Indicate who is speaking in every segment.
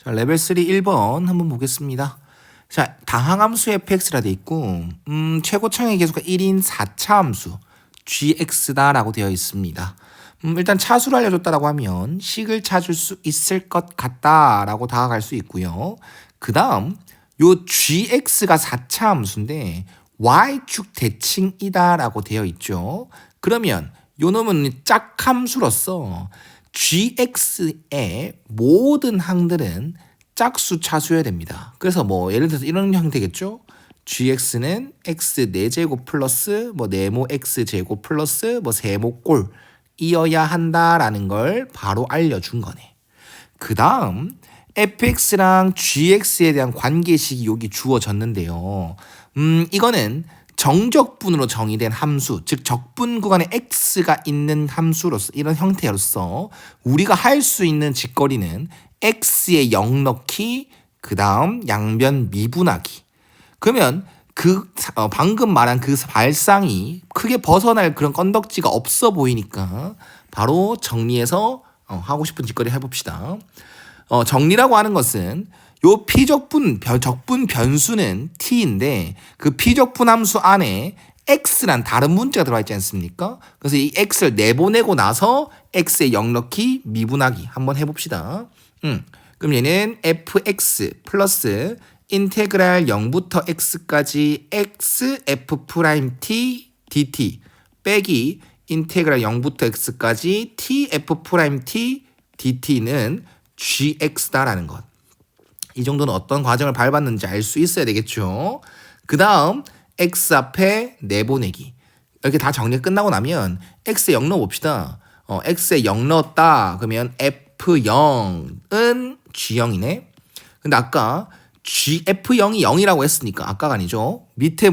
Speaker 1: 자, 레벨 3 1번 한번 보겠습니다. 자, 다항함수 fx라 돼 있고 최고차의 계수가 1인 4차 함수 gx다라고 되어 있습니다. 일단 차수를 알려줬다라고 하면 식을 찾을 수 있을 것 같다라고 다가갈 수 있고요. 그 다음 요 gx가 4차 함수인데 y축 대칭이다라고 되어 있죠. 그러면 요 놈은 짝함수로서 gx의 모든 항들은 짝수 차수여야 됩니다. 그래서 뭐 예를 들어서 이런 형태겠죠. gx는 x 4제곱 플러스 뭐 네모 x제곱 플러스 뭐 세모 꼴이어야 한다라는 걸 바로 알려준 거네. 그 다음 fx랑 gx에 대한 관계식이 여기 주어졌는데요. 이거는 정적분으로 정의된 함수, 즉 적분 구간에 x가 있는 함수로서 이런 형태로서 우리가 할 수 있는 짓거리는 x에 0 넣기, 그 다음 양변 미분하기. 그러면 방금 말한 그 발상이 크게 벗어날 그런 건덕지가 없어 보이니까 바로 정리해서 하고 싶은 짓거리 해봅시다. 정리라고 하는 것은 요 적분 변수는 t인데 그 피적분 함수 안에 x란 다른 문자가 들어가 있지 않습니까? 그래서 이 x를 내보내고 나서 x에 0 넣기 미분하기 한번 해봅시다. 그럼 얘는 fx 플러스 인테그랄 0부터 x까지 x f't dt 빼기 인테그랄 0부터 x까지 t f''t dt는 gx다라는 것. 이 정도는 어떤 과정을 밟았는지 알 수 있어야 되겠죠. 그 다음 x 앞에 내보내기. 이렇게 다 정리가 끝나고 나면 x에 0 넣어봅시다. x에 0 넣었다. 그러면 f0은 g0이네. 근데 아까 f0이 0이라고 했으니까 아까가 아니죠. 밑에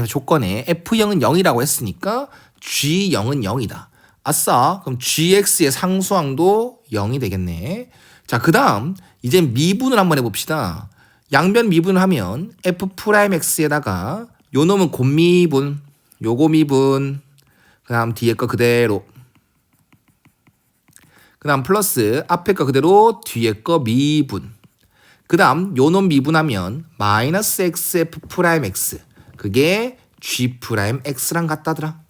Speaker 1: 조건에 f0은 0이라고 했으니까 g0은 0이다. 아싸. 그럼 gx의 상수항도 0이 되겠네. 자, 그 다음 이제 미분을 한번 해봅시다. 양변 미분을 하면 f'x에다가 요 놈은 곱미분, 요거 미분, 그 다음 뒤에 거 그대로, 그 다음 플러스 앞에 거 그대로 뒤에 거 미분, 그 다음 요 놈 미분하면 마이너스 xf'(x) 그게 g'x랑 같다더라.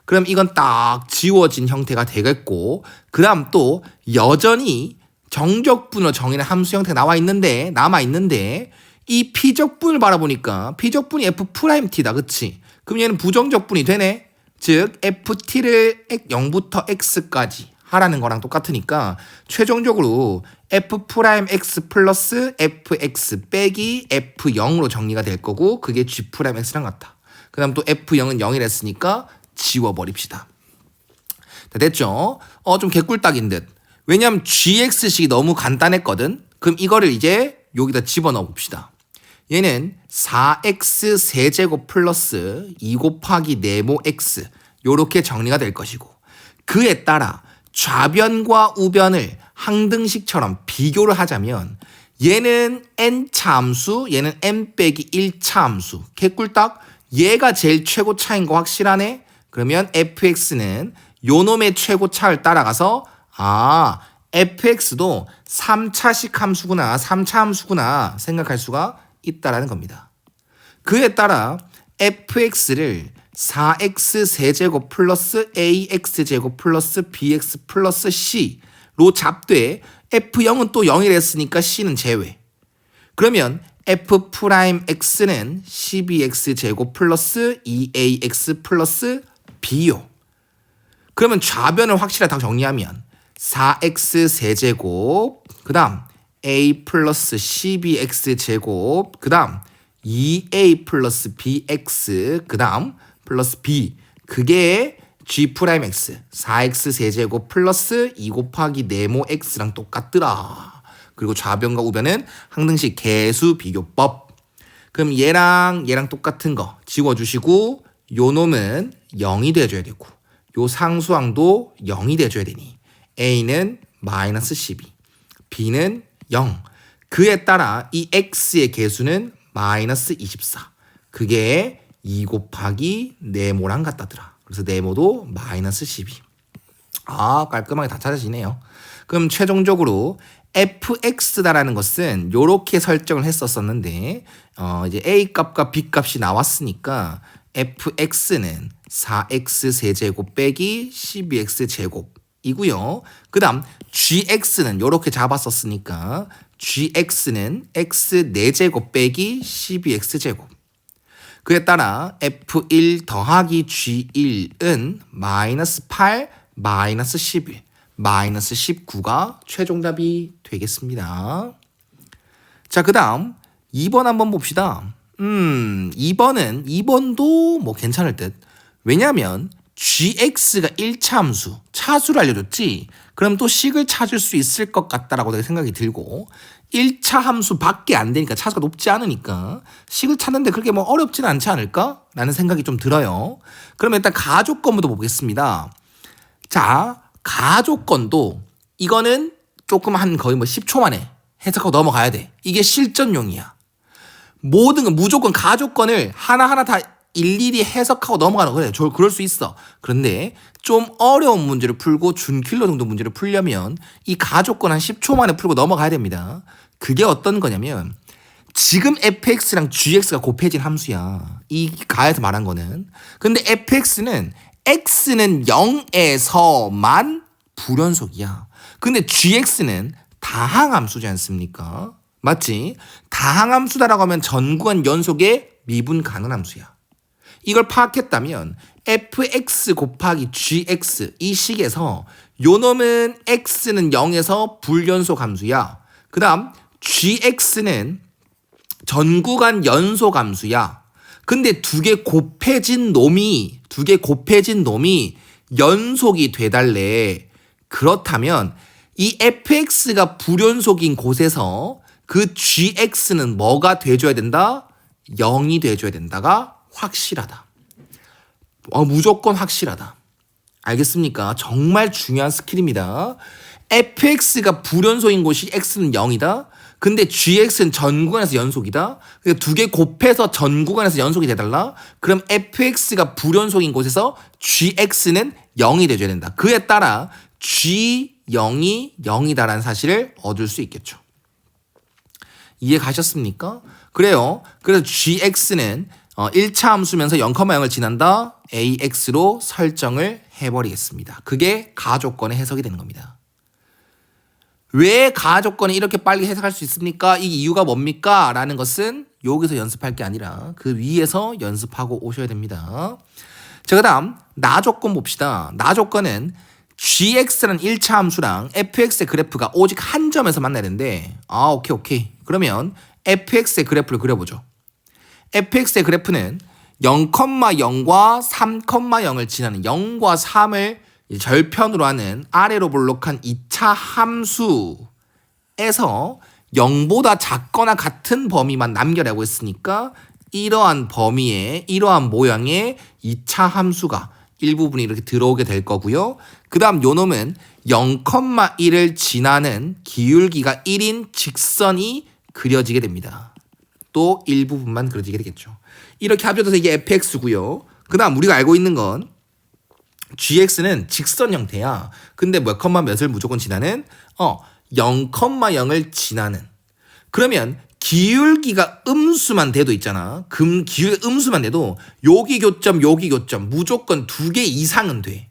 Speaker 1: 그럼 이건 딱 지워진 형태가 되겠고, 그 다음 또 여전히 정적분으로 정의는 함수 형태가 남아 있는데 이 피적분을 바라보니까 피적분이 f't다, 그치? 그럼 얘는 부정적분이 되네. 즉 ft를 0부터 x까지 하라는 거랑 똑같으니까 최종적으로 f'x 플러스 fx 빼기 f0으로 정리가 될 거고, 그게 g'x랑 같다. 그 다음 또 f0은 0이랬으니까 지워버립시다. 자, 됐죠? 좀 개꿀딱인 듯. 왜냐면 gx식이 너무 간단했거든. 그럼 이거를 이제 여기다 집어넣어 봅시다. 얘는 4x 세제곱 플러스 2 곱하기 네모 x 요렇게 정리가 될 것이고, 그에 따라 좌변과 우변을 항등식처럼 비교를 하자면 얘는 n차 함수, 얘는 n 빼기 1차 함수. 개꿀딱. 얘가 제일 최고차인 거 확실하네. 그러면 fx는 요놈의 최고차를 따라가서 fx도 3차식 함수구나, 3차 함수구나 생각할 수가 있다라는 겁니다. 그에 따라 fx를 4x 세제곱 플러스 ax제곱 플러스 bx 플러스 c로 잡되 f0은 또 0이랬으니까 c는 제외. 그러면 f'x는 12x제곱 플러스 2ax 플러스 b요. 그러면 좌변을 확실하게 다 정리하면 4x 세제곱, 그 다음 a 플러스 12x제곱, 그 다음 2a 플러스 bx, 그 다음 플러스 b, 그게 g'x 4x 세제곱 플러스 2 곱하기 네모 x랑 똑같더라. 그리고 좌변과 우변은 항등식 개수 비교법. 그럼 얘랑 똑같은 거 지워주시고 요 놈은 0이 돼줘야 되고 요 상수항도 0이 돼줘야 되니 a는 마이너스 12, b는 0. 그에 따라 이 x의 개수는 마이너스 24. 그게 2 곱하기 네모랑 같다더라. 그래서 네모도 마이너스 12. 깔끔하게 다 찾아지네요. 그럼 최종적으로 fx다라는 것은 요렇게 설정을 했었었는데 이제 a 값과 b 값이 나왔으니까 fx는 4x 세제곱 빼기 12x 제곱이고요. 그 다음 gx는 요렇게 잡았었으니까 gx는 x 4제곱 빼기 12x 제곱. 그에 따라 f1 더하기 g1은 마이너스 8 마이너스 11 마이너스 19가 최종답이 되겠습니다. 자, 그 다음 2번 한번 봅시다. 2번도 뭐 괜찮을 듯. 왜냐하면 gx가 1차 함수, 차수를 알려줬지. 그럼 또 식을 찾을 수 있을 것 같다라고 생각이 들고 1차 함수 밖에 안 되니까 차수가 높지 않으니까 식을 찾는데 그렇게 뭐 어렵진 않지 않을까? 라는 생각이 좀 들어요. 그러면 일단 가조건부터 보겠습니다. 자, 가조건도 이거는 조금 한 거의 뭐 10초 만에 해석하고 넘어가야 돼. 이게 실전용이야. 모든 건 무조건 가조건을 하나하나 다 일일이 해석하고 넘어가는 거예요. 그럴 수 있어. 그런데 좀 어려운 문제를 풀고 준킬러 정도 문제를 풀려면 이 가조건 한 10초 만에 풀고 넘어가야 됩니다. 그게 어떤 거냐면 지금 fx랑 gx가 곱해진 함수야. 이 가에서 말한 거는. 근데 fx는 x는 0에서만 불연속이야. 근데 gx는 다항함수지 않습니까? 맞지? 다항함수다라고 하면 전구간 연속의 미분 가능함수야. 이걸 파악했다면 fx 곱하기 gx 이 식에서 요 놈은 x는 0에서 불연속 함수야. 그 다음 gx는 전구간 연속 함수야. 근데 두 개 곱해진 놈이 연속이 돼달래. 그렇다면 이 fx가 불연속인 곳에서 그 gx는 뭐가 돼줘야 된다? 0이 돼줘야 된다가 확실하다. 무조건 확실하다. 알겠습니까? 정말 중요한 스킬입니다. fx가 불연속인 곳이 x는 0이다. 근데 gx는 전구간에서 연속이다. 그러니까 두 개 곱해서 전구간에서 연속이 돼달라. 그럼 fx가 불연속인 곳에서 gx는 0이 돼줘야 된다. 그에 따라 g0이 0이다라는 사실을 얻을 수 있겠죠. 이해 가셨습니까? 그래요. 그래서 gx는 1차 함수면서 0,0을 지난다. ax로 설정을 해버리겠습니다. 그게 가조건의 해석이 되는 겁니다. 왜 가조건이 이렇게 빨리 해석할 수 있습니까? 이 이유가 뭡니까? 라는 것은 여기서 연습할 게 아니라 그 위에서 연습하고 오셔야 됩니다. 자, 그 다음 나조건 봅시다. 나조건은 gx라는 1차 함수랑 fx의 그래프가 오직 한 점에서 만나야 되는데 오케이. 그러면 fx의 그래프를 그려보죠. fx의 그래프는 0,0과 3,0을 지나는 0과 3을 절편으로 하는 아래로 볼록한 2차 함수에서 0보다 작거나 같은 범위만 남겨라고 했으니까 이러한 범위에 이러한 모양의 2차 함수가 일부분이 이렇게 들어오게 될 거고요. 그 다음 요 놈은 0,1을 지나는 기울기가 1인 직선이 그려지게 됩니다. 또 일부분만 그려지게 되겠죠. 이렇게 합쳐져서 이게 fx고요. 그 다음 우리가 알고 있는 건 gx는 직선 형태야. 근데 몇 컴마 몇을 무조건 지나는 0,0을 지나는. 그러면 기울기가 음수만 돼도 있잖아. 기울기가 음수만 돼도 여기 교점 무조건 2개 이상은 돼.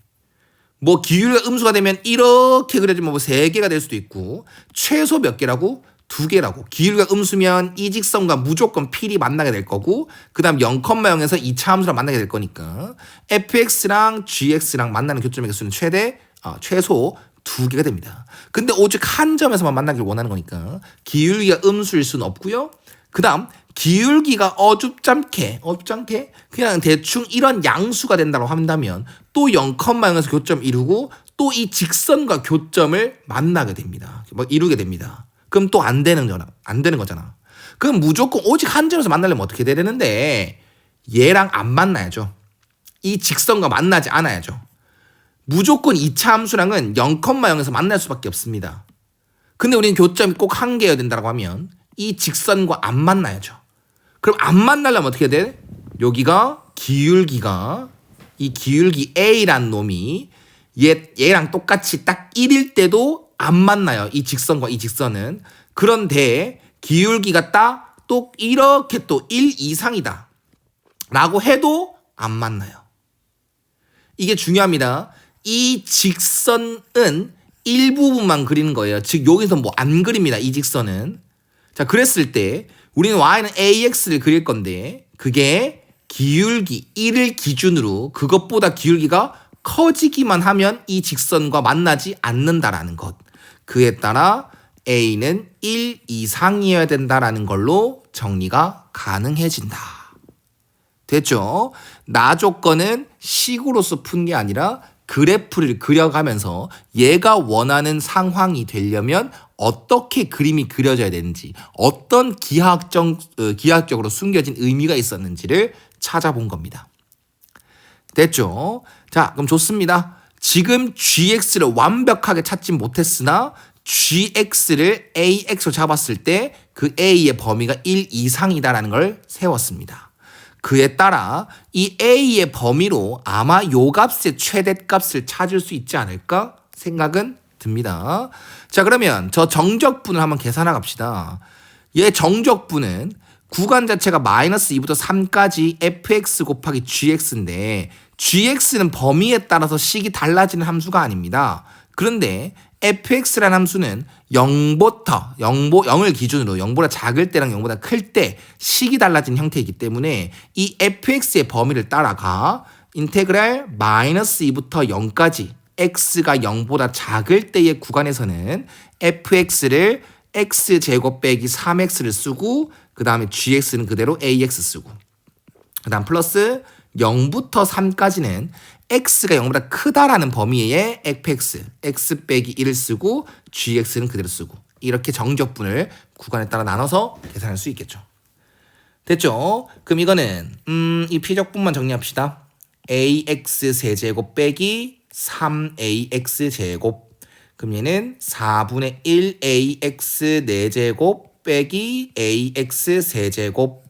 Speaker 1: 뭐 기울기가 음수가 되면 이렇게 그려지면 뭐 3개가 될 수도 있고 최소 몇 개라고? 2개라고. 기울기가 음수면 이 직선과 무조건 필이 만나게 될 거고 그 다음 0,0에서 2차 함수랑 만나게 될 거니까 fx랑 gx랑 만나는 교점의 개수는 최소 2개가 됩니다. 근데 오직 한 점에서만 만나기를 원하는 거니까 기울기가 음수일 수는 없고요. 그 다음 기울기가 어줍잖게 그냥 대충 이런 양수가 된다고 한다면 또 0,0에서 교점 이루고 또 이 직선과 교점을 만나게 됩니다. 이루게 됩니다. 그럼 또 안 되는 거잖아. 그럼 무조건 오직 한 점에서 만나려면 어떻게 돼야 되는데 얘랑 안 만나야죠. 이 직선과 만나지 않아야죠. 무조건 2차 함수랑은 0,0에서 만날 수밖에 없습니다. 근데 우리는 교점이 꼭 한 개여야 된다고 하면 이 직선과 안 만나야죠. 그럼 안 만나려면 어떻게 해야 돼? 여기가 이 기울기 A란 놈이 얘랑 똑같이 딱 1일 때도 안 만나요. 이 직선과 이 직선은. 그런데 기울기가 딱 또 이렇게 또 1 이상이다 라고 해도 안 만나요. 이게 중요합니다. 이 직선은 일부분만 그리는 거예요. 즉 여기서 뭐 안 그립니다. 이 직선은. 자, 그랬을 때 우리는 y는 ax를 그릴 건데 그게 기울기 1을 기준으로 그것보다 기울기가 커지기만 하면 이 직선과 만나지 않는다라는 것. 그에 따라 a는 1 이상이어야 된다라는 걸로 정리가 가능해진다. 됐죠? 나 조건은 식으로서 푼 게 아니라 그래프를 그려가면서 얘가 원하는 상황이 되려면 어떻게 그림이 그려져야 되는지, 어떤 기하학적으로 숨겨진 의미가 있었는지를 찾아본 겁니다. 됐죠? 자, 그럼 좋습니다. 지금 gx를 완벽하게 찾지 못했으나 gx를 ax로 잡았을 때 그 a의 범위가 1 이상이다라는 걸 세웠습니다. 그에 따라 이 a의 범위로 아마 요 값의 최대값을 찾을 수 있지 않을까 생각은 듭니다. 자, 그러면 저 정적분을 한번 계산해 갑시다. 얘 정적분은 구간 자체가 마이너스 2부터 3까지 fx 곱하기 gx인데 gx는 범위에 따라서 식이 달라지는 함수가 아닙니다. 그런데 fx라는 함수는 0부터 0을 기준으로 0보다 작을 때랑 0보다 클 때 식이 달라진 형태이기 때문에 이 fx의 범위를 따라가 인테그랄 마이너스 2부터 0까지 x가 0보다 작을 때의 구간에서는 fx를 x제곱 빼기 3x를 쓰고 그 다음에 gx는 그대로 ax 쓰고 그 다음 플러스 0부터 3까지는 x가 0보다 크다라는 범위에 fx, x 빼기 1을 쓰고 gx는 그대로 쓰고 이렇게 정적분을 구간에 따라 나눠서 계산할 수 있겠죠. 됐죠? 그럼 이거는 이 피적분만 정리합시다. ax 세제곱 빼기 3ax 제곱 그럼 얘는 4분의 1 ax 4제곱 빼기 ax 세제곱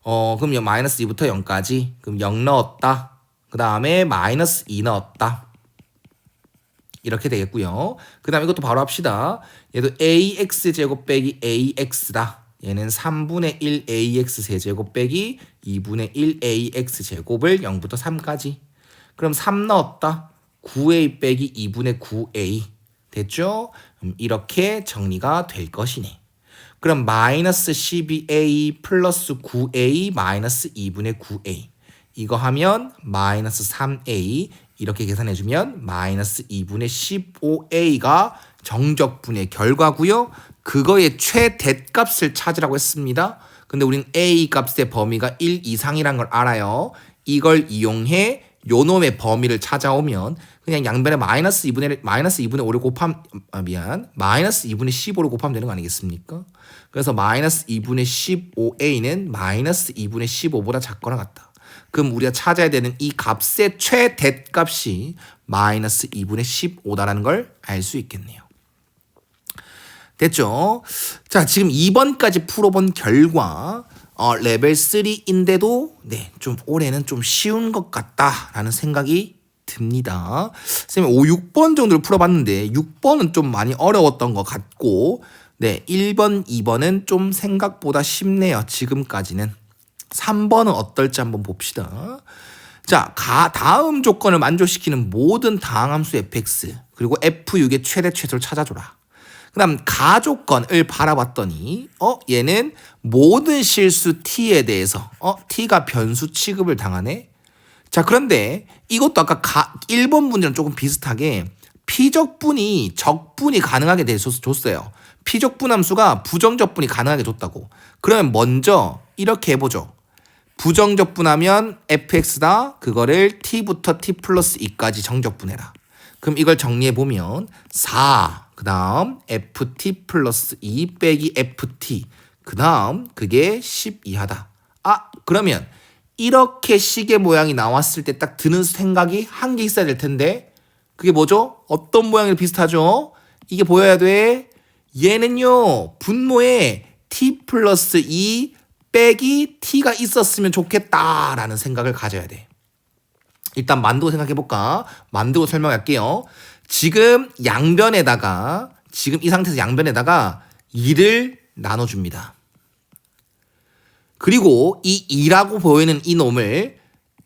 Speaker 1: 그럼 마이너스 2부터 0까지 그럼 0 넣었다. 그 다음에 마이너스 2 넣었다. 이렇게 되겠고요. 그 다음에 이것도 바로 합시다. 얘도 ax제곱 빼기 ax다. 얘는 3분의 1 ax 세제곱 빼기 2분의 1 ax제곱을 0부터 3까지. 그럼 3 넣었다. 9a 빼기 2분의 9a. 됐죠? 이렇게 정리가 될 것이네. 그럼 마이너스 12a 플러스 9a 마이너스 2분의 9a. 이거 하면 마이너스 3a 이렇게 계산해주면 마이너스 2분의 15a가 정적분의 결과고요. 그거의 최대값을 찾으라고 했습니다. 근데 우린 a 값의 범위가 1 이상이란 걸 알아요. 이걸 이용해 요 놈의 범위를 찾아오면 그냥 양변에 마이너스 2분의 5를 곱하면 마이너스 2분의 15를 곱하면 되는 거 아니겠습니까? 그래서 마이너스 2분의 15a는 마이너스 2분의 15보다 작거나 같다. 그럼 우리가 찾아야 되는 이 값의 최대값이 마이너스 2분의 15다라는 걸 알 수 있겠네요. 됐죠? 자, 지금 2번까지 풀어본 결과 레벨 3인데도 네, 좀 올해는 좀 쉬운 것 같다라는 생각이 듭니다. 선생님 5, 6번 정도를 풀어봤는데 6번은 좀 많이 어려웠던 것 같고 네, 1번, 2번은 좀 생각보다 쉽네요. 지금까지는. 3번은 어떨지 한번 봅시다. 자, 다음 조건을 만족시키는 모든 다항함수 fx 그리고 f6의 최대 최소를 찾아줘라. 그 다음 가조건을 바라봤더니 얘는 모든 실수 t에 대해서 t가 변수 취급을 당하네. 자, 그런데 이것도 아까 1번 문제랑 조금 비슷하게 피적분이 적분이 가능하게 줬어요. 피적분 함수가 부정적분이 가능하게 줬다고. 그러면 먼저 이렇게 해보죠. 부정적분하면 fx다. 그거를 t부터 t 플러스 2까지 정적분해라. 그럼 이걸 정리해보면 4, 그 다음 ft 플러스 2 빼기 ft, 그 다음 그게 10 이하다. 그러면 이렇게 식의 모양이 나왔을 때 딱 드는 생각이 한 개 있어야 될 텐데 그게 뭐죠? 어떤 모양이 비슷하죠? 이게 보여야 돼. 얘는요 분모에 t 플러스 2 빼기 t가 있었으면 좋겠다라는 생각을 가져야 돼. 일단 만들고 생각해볼까? 만들고 설명할게요. 지금 양변에다가 지금 이 상태에서 양변에다가 2를 나눠줍니다. 그리고 이 2라고 보이는 이 놈을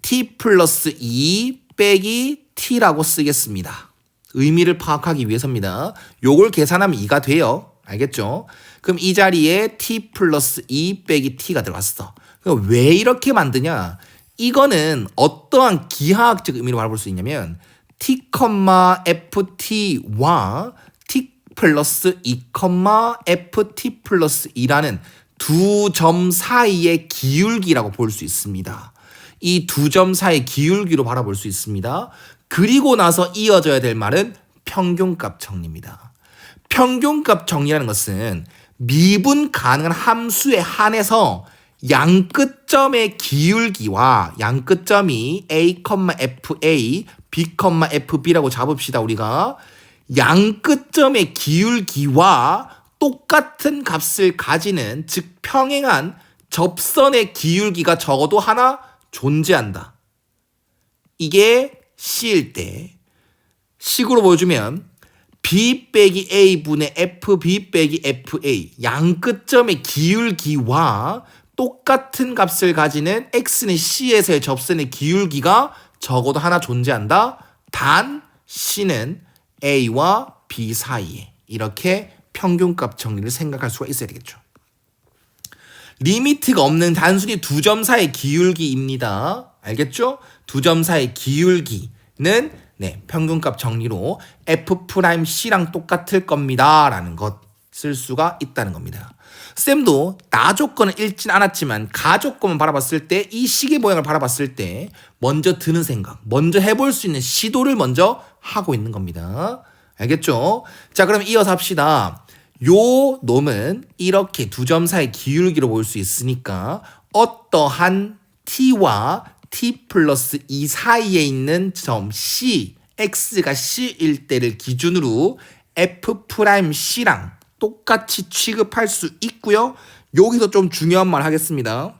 Speaker 1: t 플러스 2 빼기 t라고 쓰겠습니다. 의미를 파악하기 위해서입니다. 요걸 계산하면 2가 돼요. 알겠죠? 그럼 이 자리에 t 플러스 2 빼기 t가 들어갔어. 그럼 왜 이렇게 만드냐? 이거는 어떠한 기하학적 의미로 바라볼 수 있냐면 t, ft와 t 플러스 2, ft 플러스 2라는 두 점 사이의 기울기라고 볼 수 있습니다. 이 두 점 사이의 기울기로 바라볼 수 있습니다. 그리고 나서 이어져야 될 말은 평균값 정리입니다. 평균값 정리라는 것은 미분 가능한 함수에 한해서 양 끝점의 기울기와 양 끝점이 a, fa, b, fb라고 잡읍시다. 우리가 양 끝점의 기울기와 똑같은 값을 가지는, 즉 평행한 접선의 기울기가 적어도 하나 존재한다. 이게 C일 때 식으로 보여주면 B 빼기 A 분의 FB 빼기 FA, 양 끝점의 기울기와 똑같은 값을 가지는 X는 C에서의 접선의 기울기가 적어도 하나 존재한다. 단 C는 A와 B 사이에. 이렇게 평균값 정리를 생각할 수가 있어야 되겠죠. 리미트가 없는 단순히 두 점 사이의 기울기입니다. 알겠죠? 두 점 사이의 기울기는 평균값 정리로 F'C랑 똑같을 겁니다. 라는 것 쓸 수가 있다는 겁니다. 쌤도 나 조건은 읽진 않았지만 가 조건만 바라봤을 때 이 식의 모양을 바라봤을 때 먼저 드는 생각, 먼저 해볼 수 있는 시도를 먼저 하고 있는 겁니다. 알겠죠? 자, 그럼 이어서 합시다. 요 놈은 이렇게 두 점 사이 기울기로 볼 수 있으니까 어떠한 t와 t 플러스 2 사이에 있는 점 C, x가 C일 때를 기준으로 F'C랑 똑같이 취급할 수 있고요. 여기서 좀 중요한 말 하겠습니다.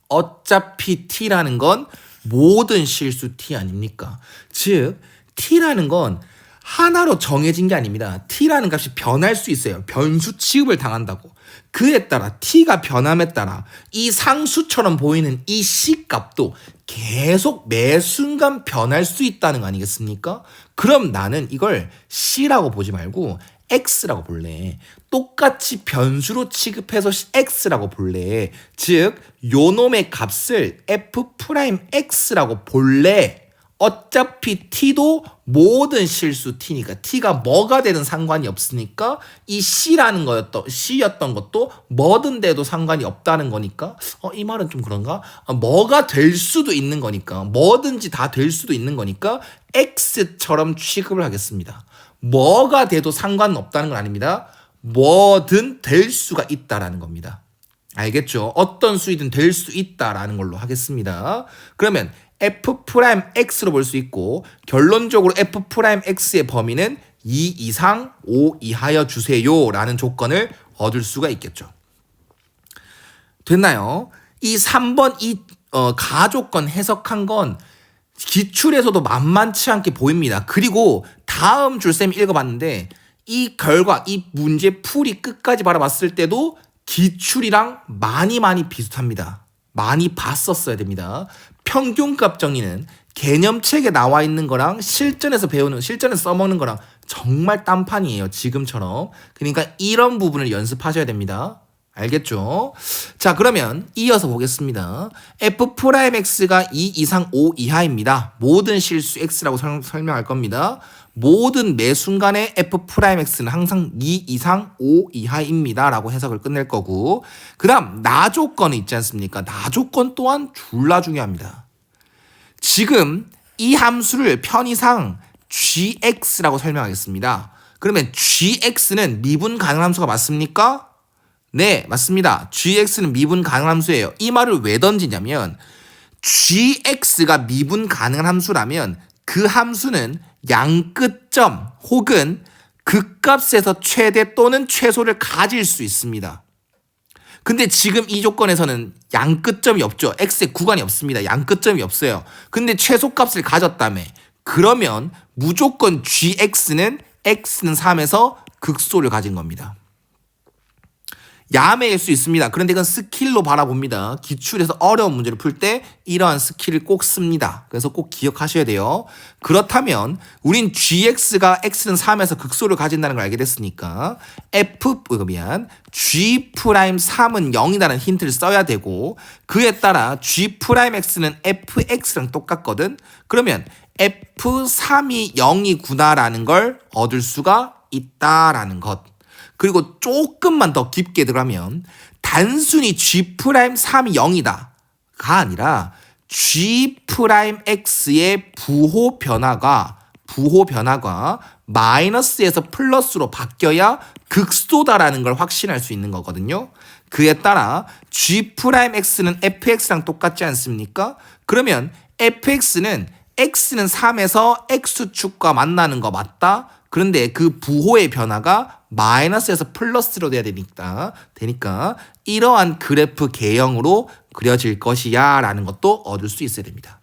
Speaker 1: 어차피 t라는 건 모든 실수 t 아닙니까? 즉 t라는 건 하나로 정해진 게 아닙니다. t라는 값이 변할 수 있어요. 변수 취급을 당한다고. 그에 따라 t가 변함에 따라 이 상수처럼 보이는 이 c 값도 계속 매 순간 변할 수 있다는 거 아니겠습니까? 그럼 나는 이걸 c라고 보지 말고 x라고 볼래. 똑같이 변수로 취급해서 x라고 볼래. 즉 요놈의 값을 f'x라고 볼래. 어차피 t도 모든 실수 t니까 t가 뭐가 되든 상관이 없으니까 이 c라는 거였던 c였던 것도 뭐든 돼도 상관이 없다는 거니까 이 말은 좀 그런가? 뭐가 될 수도 있는 거니까 뭐든지 다 될 수도 있는 거니까 x처럼 취급을 하겠습니다. 뭐가 돼도 상관은 없다는 건 아닙니다. 뭐든 될 수가 있다라는 겁니다. 알겠죠? 어떤 수이든 될 수 있다라는 걸로 하겠습니다. 그러면 F'X로 볼 수 있고 결론적으로 F'X의 범위는 2 이상 5 이하여 주세요 라는 조건을 얻을 수가 있겠죠. 됐나요? 이 3번 이 가조건 해석한 건 기출에서도 만만치 않게 보입니다. 그리고 다음 줄 쌤이 읽어봤는데 이 결과, 이 문제 풀이 끝까지 바라봤을 때도 기출이랑 많이 비슷합니다. 많이 봤었어야 됩니다. 평균값 정리는 개념책에 나와 있는 거랑 실전에서 써먹는 거랑 정말 딴판이에요. 지금처럼. 그러니까 이런 부분을 연습하셔야 됩니다. 알겠죠? 자, 그러면 이어서 보겠습니다. F'X가 2 이상 5 이하입니다. 모든 실수 X라고 설명할 겁니다. 모든 매 순간에 F'X는 항상 2 이상 5 이하입니다. 라고 해석을 끝낼 거고, 그 다음 나 조건이 있지 않습니까? 나 조건 또한 졸라 중요합니다. 지금 이 함수를 편의상 gx라고 설명하겠습니다. 그러면 gx는 미분 가능한 함수가 맞습니까? 네, 맞습니다. gx는 미분 가능한 함수예요. 이 말을 왜 던지냐면 gx가 미분 가능한 함수라면 그 함수는 양 끝점 혹은 극값에서 최대 또는 최소를 가질 수 있습니다. 근데 지금 이 조건에서는 양 끝점이 없죠. x의 구간이 없습니다. 양 끝점이 없어요. 근데 최소값을 가졌다며. 그러면 무조건 gx는 x는 3에서 극소를 가진 겁니다. 야매일 수 있습니다. 그런데 이건 스킬로 바라봅니다. 기출에서 어려운 문제를 풀 때 이러한 스킬을 꼭 씁니다. 그래서 꼭 기억하셔야 돼요. 그렇다면 우린 gx가 x는 3에서 극소를 가진다는 걸 알게 됐으니까 g'3은 0이라는 힌트를 써야 되고 그에 따라 g'x는 fx랑 똑같거든. 그러면 f3이 0이구나라는 걸 얻을 수가 있다라는 것. 그리고 조금만 더 깊게 들어가면 단순히 G'3이 0이다가 아니라 G'X의 부호 변화가 마이너스에서 플러스로 바뀌어야 극소다라는 걸 확신할 수 있는 거거든요. 그에 따라 G'X는 fx랑 똑같지 않습니까? 그러면 fx는 x는 3에서 x축과 만나는 거 맞다? 그런데 그 부호의 변화가 마이너스에서 플러스로 돼야 되니까 이러한 그래프 개형으로 그려질 것이야 라는 것도 얻을 수 있어야 됩니다.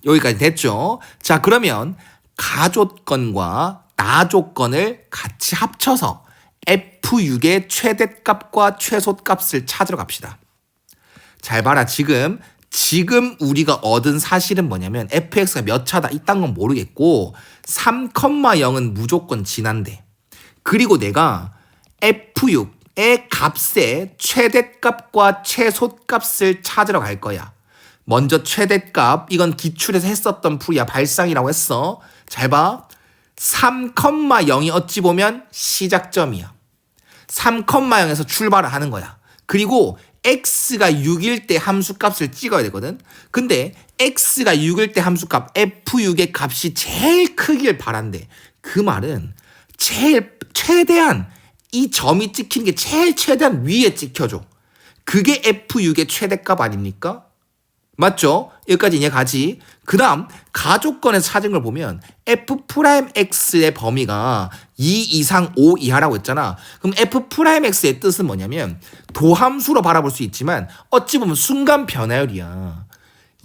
Speaker 1: 여기까지 됐죠? 자, 그러면 가조건과 나조건을 같이 합쳐서 F6의 최대값과 최소값을 찾으러 갑시다. 잘 봐라. 지금 우리가 얻은 사실은 뭐냐면 fx가 몇 차다 이딴 건 모르겠고 3,0은 무조건 진한데 그리고 내가 f6의 값의 최대값과 최소값을 찾으러 갈 거야. 먼저 최대값 이건 기출에서 했었던 풀이야. 발상이라고 했어. 잘 봐. 3,0이 어찌 보면 시작점이야. 3,0에서 출발을 하는 거야. 그리고 x가 6일 때 함수값을 찍어야 되거든. 근데 x가 6일 때 함수값 f6의 값이 제일 크길 바란대. 그 말은 최대한 이 점이 찍히는 게 제일 최대한 위에 찍혀줘. 그게 f6의 최대값 아닙니까? 맞죠? 여기까지 이해가지? 그 다음 가조건에서 찾은 걸 보면 f'x의 범위가 2 이상 5 이하라고 했잖아. 그럼 f'x의 뜻은 뭐냐면 도함수로 바라볼 수 있지만 어찌 보면 순간 변화율이야.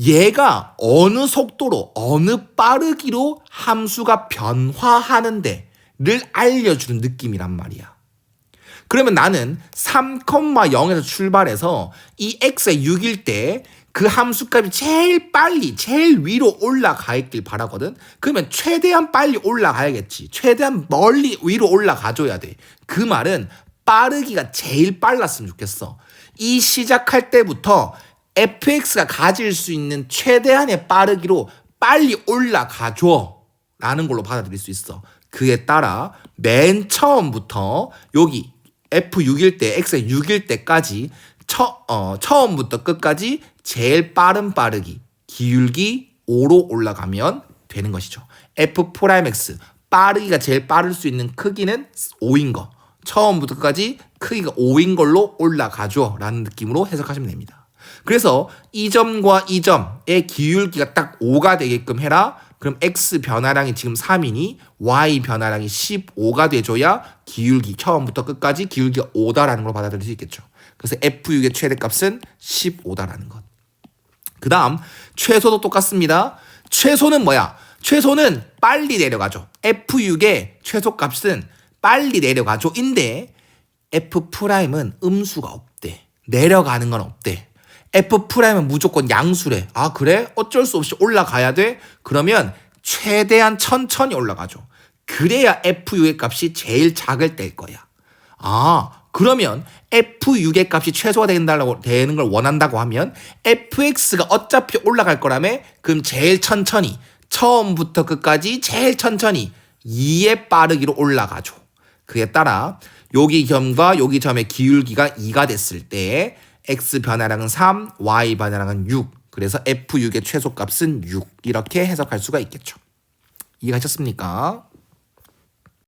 Speaker 1: 얘가 어느 속도로 어느 빠르기로 함수가 변화하는데 를 알려주는 느낌이란 말이야. 그러면 나는 3,0에서 출발해서 이 x가 6일 때 그 함수값이 제일 빨리 제일 위로 올라가 있길 바라거든. 그러면 최대한 빨리 올라가야겠지. 최대한 멀리 위로 올라가줘야 돼. 그 말은 빠르기가 제일 빨랐으면 좋겠어. 이 시작할 때부터 fx가 가질 수 있는 최대한의 빠르기로 빨리 올라가줘 라는 걸로 받아들일 수 있어. 그에 따라 맨 처음부터 여기 f6일 때 x가 6일 때까지 처음부터 끝까지 제일 빠른 빠르기 기울기 5로 올라가면 되는 것이죠. f'(x) 빠르기가 제일 빠를 수 있는 크기는 5인 거. 처음부터 끝까지 크기가 5인 걸로 올라가죠 라는 느낌으로 해석하시면 됩니다. 그래서 이 점과 이 점의 기울기가 딱 5가 되게끔 해라. 그럼 x 변화량이 지금 3이니 y 변화량이 15가 돼줘야 기울기 처음부터 끝까지 기울기가 5다라는 걸 받아들일 수 있겠죠. 그래서 f6의 최대값은 15다라는 것. 그 다음 최소도 똑같습니다. 최소는 뭐야? 최소는 빨리 내려가죠. f6의 최소값은 빨리 내려가죠. 인데 f'은 음수가 없대. 내려가는 건 없대. f'은 무조건 양수래. 아 그래? 어쩔 수 없이 올라가야 돼? 그러면 최대한 천천히 올라가죠. 그래야 f6의 값이 제일 작을 때일 거야. 그러면 f6의 값이 최소가 되는 걸 원한다고 하면 fx가 어차피 올라갈 거라며 그럼 제일 천천히 처음부터 끝까지 제일 천천히 2의 빠르기로 올라가죠. 그에 따라 여기 점과 여기 점의 기울기가 2가 됐을 때 x 변화량은 3, y 변화량은 6. 그래서 f6의 최소값은 6. 이렇게 해석할 수가 있겠죠. 이해가셨습니까?